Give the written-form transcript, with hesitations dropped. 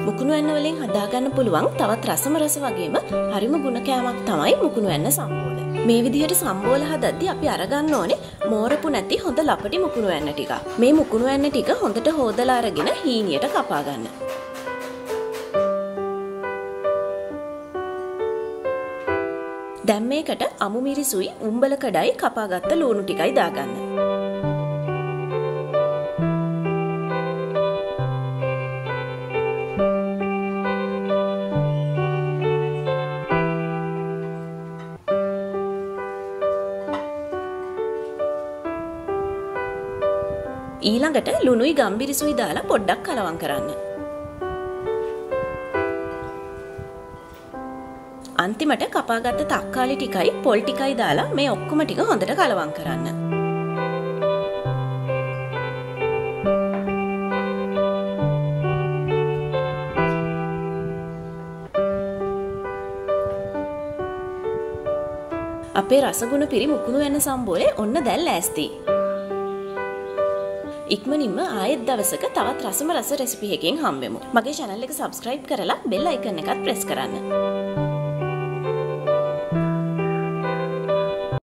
මුකුණු වෙන්න වලින් හදාගන්න පුළුවන් තවත් රසම රස වගේම හරිම ගුණ කෑමක් තමයි මුකුණු වෙන්න සම්බෝල. මේ විදිහට සම්බෝල හදද්දී අපි අරගන්න ඕනේ මෝරපු නැති හොඳ ලපටි මුකුණු වෙන්න ටික. මේ මුකුණු වෙන්න ටික හොඳට හොදලා අරගෙන හීනියට කපා ගන්න. දැන් මේකට අමු මිරිසුයි උම්බල කඩයි කපාගත්ත ලුණු ටිකයි දාගන්න. ඊළඟට ලුණුයි ගම්බිරිසුයි දාලා පොඩ්ඩක් කලවම් කරන්න. අන්තිමට කපාගත්ත තක්කාලි ටිකයි පොල් ටිකයි දාලා මේ ඔක්කොම ටික හොඳට කලවම් කරන්න. අපේ රසගුණ පිරි මුකුණු වෙන සම්බෝලේ ඔන්න දැන් ලෑස්ති. ඉක්මනින්ම ආයෙත් දවසක තවත් රසම රස රෙසිපි එකකින් හම්බෙමු. මගේ channel එක subscribe කරලා bell icon එකත් press කරන්න.